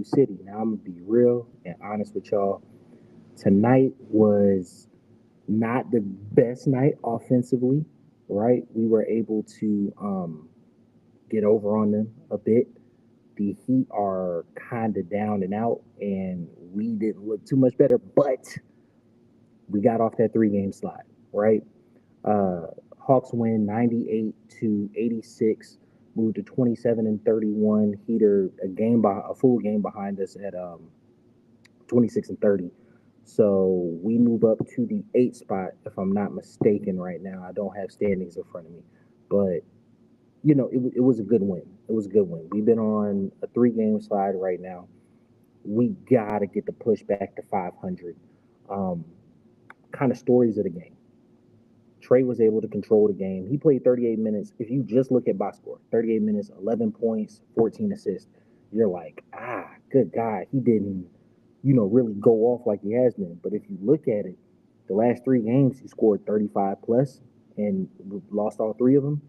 City. Now I'm gonna be real and honest with y'all. Tonight was not the best night offensively, right? We were able to get over on them a bit. The Heat are kind of down and out, and we didn't look too much better, but we got off that 3 game slide, right? Uh, Hawks win 98 to 86, moved to 27 and 31. Heater a full game behind us at 26 and 30. So we move up to the 8 spot, if I'm not mistaken, right now. I don't have standings in front of me, but it was a good win. It was a good win. We've been on a 3 game slide right now. We gotta get the push back to 500. Um, kind of stories of the game. Trey was able to control the game. He played 38 minutes. If you just look at box score, 38 minutes, 11 points, 14 assists, you're like, good God. He didn't, really go off like he has been. But if you look at it, the last 3 games, he scored 35 plus and lost all 3 of them,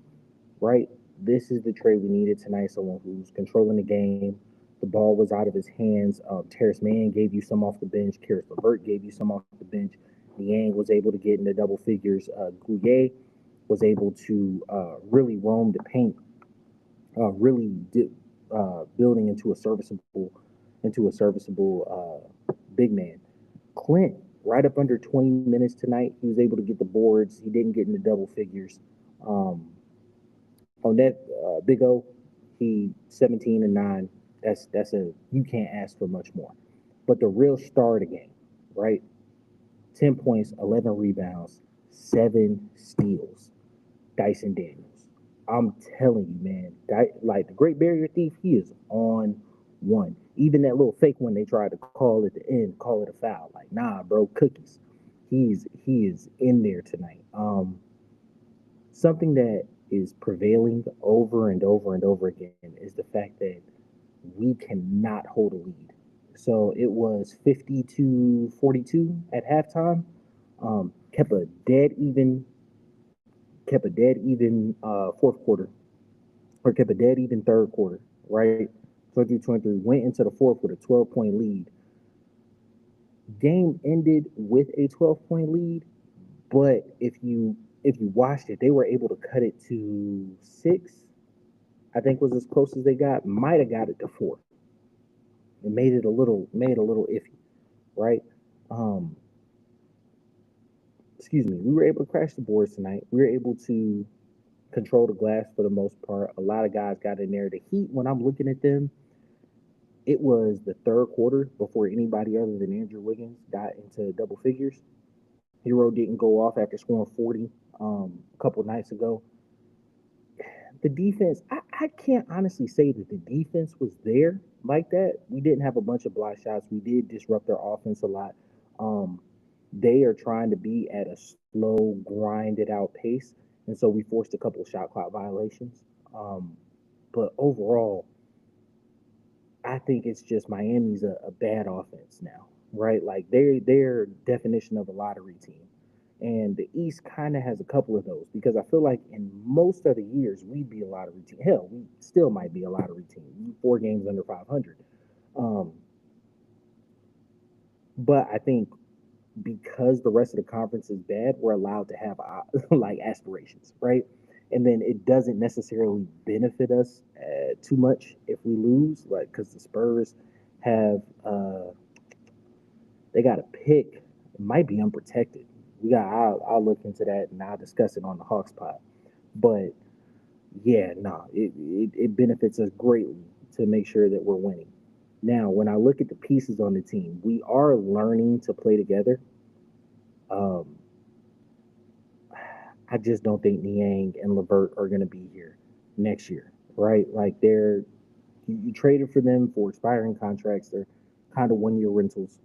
right? This is the Trey we needed tonight. Someone who's controlling the game. The ball was out of his hands. Terrace Mann gave you some off the bench. Karis LeVert gave you some off the bench. Niang was able to get into double figures. Gouye was able to really roam the paint, building into a serviceable big man. Clint, right up under 20 minutes tonight, he was able to get the boards. He didn't get into double figures. Um, on that Big O, he 17 and 9. That's a you can't ask for much more. But the real star of the game, right? 10 points, 11 rebounds, 7 steals. Dyson Daniels. I'm telling you, man, like the Great Barrier Thief, he is on one. Even that little fake one they tried to call at the end, call it a foul. Like, nah, bro, cookies. He is in there tonight. Something that is prevailing over and over and over again is the fact that we cannot hold a lead. So it was 50-42 at halftime. Kept a dead even, fourth quarter, or kept a dead even third quarter, right? 23-23, went into the fourth with a 12-point lead. Game ended with a 12-point lead, but if you watched it, they were able to cut it to 6. I think was as close as they got. Might have got it to 4. It made it a little iffy, right? Um, excuse me. We were able to crash the boards tonight. We were able to control the glass for the most part. A lot of guys got in there. The Heat, when I'm looking at them, it was the third quarter before anybody other than Andrew Wiggins got into double figures. Hero didn't go off after scoring 40 a couple nights ago. The defense, I can't honestly say that the defense was there like that. We didn't have a bunch of block shots. We did disrupt their offense a lot. Um, they are trying to be at a slow, grinded out pace, and so we forced a couple of shot clock violations. Um, but overall, I think it's just Miami's a bad offense now, right? Like they're definition of a lottery team. And the East kind of has a couple of those because I feel like in most of the years we'd be a lottery team. Hell, we still might be a lottery team. 4 games under 500. Um, but I think because the rest of the conference is bad, we're allowed to have like aspirations, right? And then it doesn't necessarily benefit us too much if we lose, like because the Spurs have they got a pick. It might be unprotected. I'll look into that and I'll discuss it on the Hawks pod. But yeah, nah, it benefits us greatly to make sure that we're winning. Now, when I look at the pieces on the team, we are learning to play together. Um, I just don't think Niang and Levert are going to be here next year, right? Like you traded for them for expiring contracts. They're kind of 1 year rentals.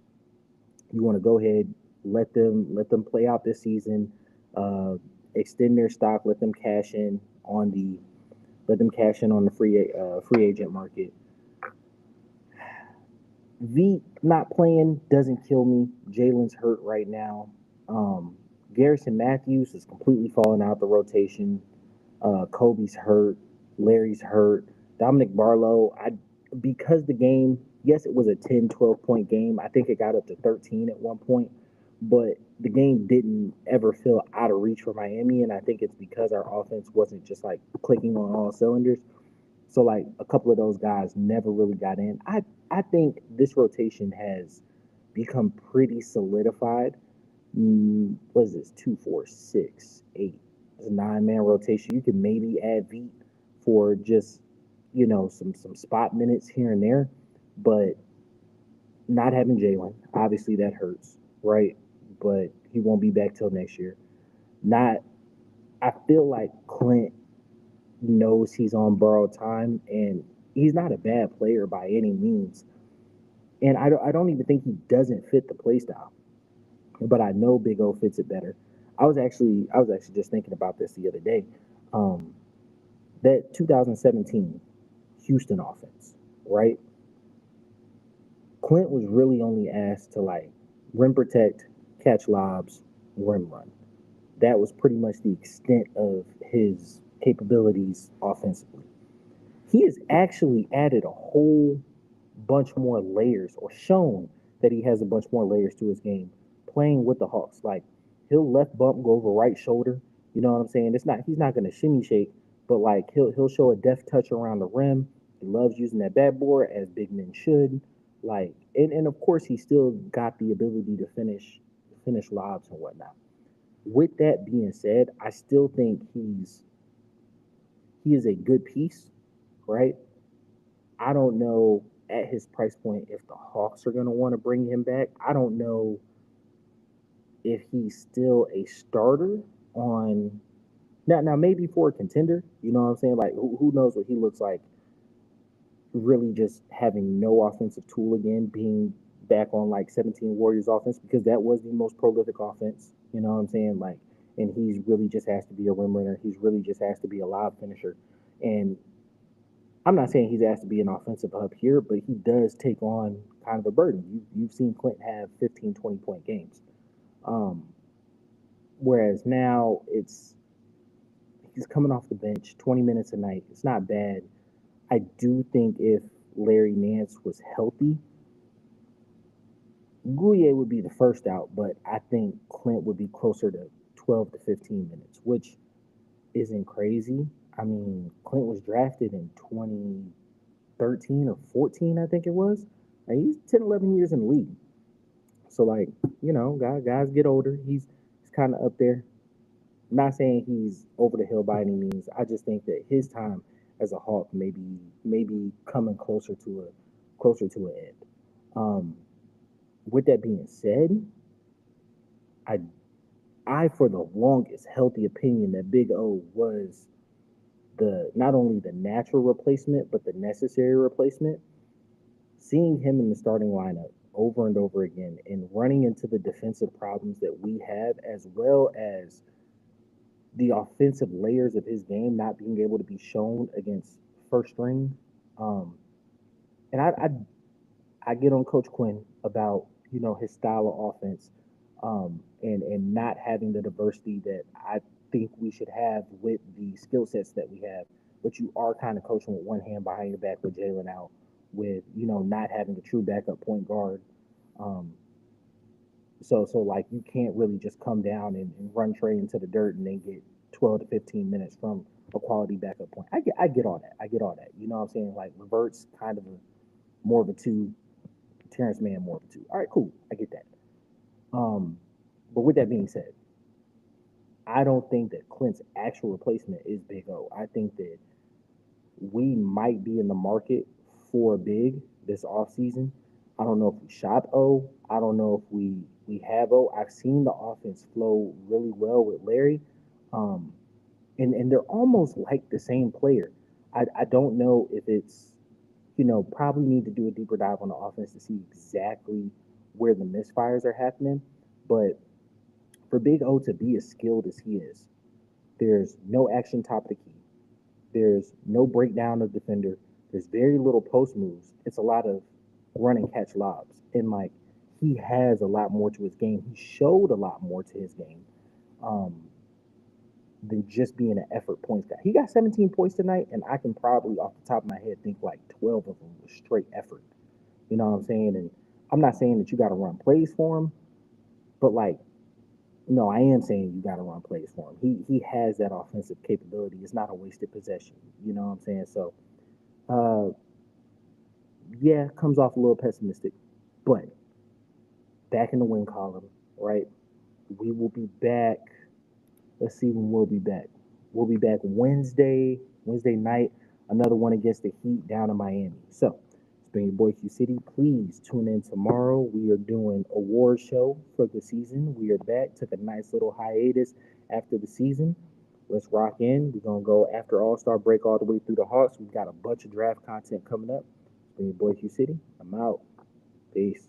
You want to go ahead, let them play out this season, uh, extend their stock, let them cash in on the free agent market. V not playing doesn't kill me. Jalen's hurt right now. Um, Garrison Matthews is completely falling out the rotation. Kobe's hurt. Larry's hurt. Dominic Barlow, because the game Yes, it was a 10, 12 point game. I think it got up to 13 at one point, but the game didn't ever feel out of reach for Miami. And I think it's because our offense wasn't just like clicking on all cylinders. So like a couple of those guys never really got in. I think this rotation has become pretty solidified. What is this? Two, four, six, eight. It's a 9 man rotation. You can maybe add Veet for just some spot minutes here and there, but not having Jalen, obviously that hurts, right? But he won't be back till next year. Not, I feel like Clint knows he's on borrowed time, and he's not a bad player by any means. And I don't even think he doesn't fit the play style, but I know Big O fits it better. I was actually just thinking about this the other day. Um, that 2017 Houston offense, right? Clint was really only asked to like rim protect, catch lobs, rim run. That was pretty much the extent of his capabilities offensively. He has actually added a whole bunch more layers, or shown that he has a bunch more layers to his game playing with the Hawks. Like he'll left bump go over right shoulder. You know what I'm saying? It's not He's not gonna shimmy shake, but like he'll show a deft touch around the rim. He loves using that backboard as big men should. Like and of course he still got the ability to finish lobs and whatnot. With that being said, I still think he is a good piece, right? I don't know at his price point if the Hawks are going to want to bring him back. I don't know if he's still a starter on now maybe for a contender. You know what I'm saying? Like who knows what he looks like really just having no offensive tool again, being back on like 17 Warriors offense, because that was the most prolific offense. You know what I'm saying? Like, and he's really just has to be a rim runner. He's really just has to be a lob finisher. And I'm not saying he's asked to be an offensive hub here, but he does take on kind of a burden. You've seen Clint have 15, 20 point games. Um, Whereas now he's coming off the bench 20 minutes a night. It's not bad. I do think if Larry Nance was healthy, Gouye would be the first out, but I think Clint would be closer to 12 to 15 minutes, which isn't crazy. I mean, Clint was drafted in 2013 or 14, I think it was. And he's 10, 11 years in the league. So, like, guys get older. He's kind of up there. I'm not saying he's over the hill by any means. I just think that his time as a Hawk maybe coming closer to an end. Um, with that being said, I I for the longest held the opinion that Big O was the not only the natural replacement but the necessary replacement. Seeing him in the starting lineup over and over again and running into the defensive problems that we have, as well as the offensive layers of his game not being able to be shown against first string. Um, and I get on Coach Quinn about his style of offense, and not having the diversity that I think we should have with the skill sets that we have. But you are kind of coaching with one hand behind your back with Jalen out, with not having a true backup point guard. Um, so like you can't really just come down and run Trey into the dirt and then get 12 to 15 minutes from a quality backup point. I get all that. I get all that. You know what I'm saying? Like Revert's kind of more of a two, Terrence Mann more of a two. All right, cool. I get that. Um, but with that being said, I don't think that Clint's actual replacement is Big O. I think that we might be in the market for a big this offseason. I don't know if we shop O. I don't know if we have O. I've seen the offense flow really well with Larry. Um, and they're almost like the same player. I don't know if it's probably need to do a deeper dive on the offense to see exactly where the misfires are happening. But for Big O to be as skilled as he is, there's no action top of the key. There's no breakdown of defender. There's very little post moves. It's a lot of run and catch lobs. And like he has a lot more to his game. He showed a lot more to his game, um, than just being an effort points guy. He got 17 points tonight, and I can probably off the top of my head think like 12 of them was straight effort. You know what I'm saying? And I'm not saying that you got to run plays for him, but like, no, I am saying you got to run plays for him. He has that offensive capability. It's not a wasted possession. You know what I'm saying? So, uh, yeah, comes off a little pessimistic, but back in the win column, right? We will be back. Let's see when we'll be back. We'll be back Wednesday night. Another one against the Heat down in Miami. So it's been your boy Q City. Please tune in tomorrow. We are doing award show for the season. We are back. Took a nice little hiatus after the season. Let's rock in. We're gonna go after All Star break all the way through the Hawks. We've got a bunch of draft content coming up. It's been your boy Q City. I'm out. Peace.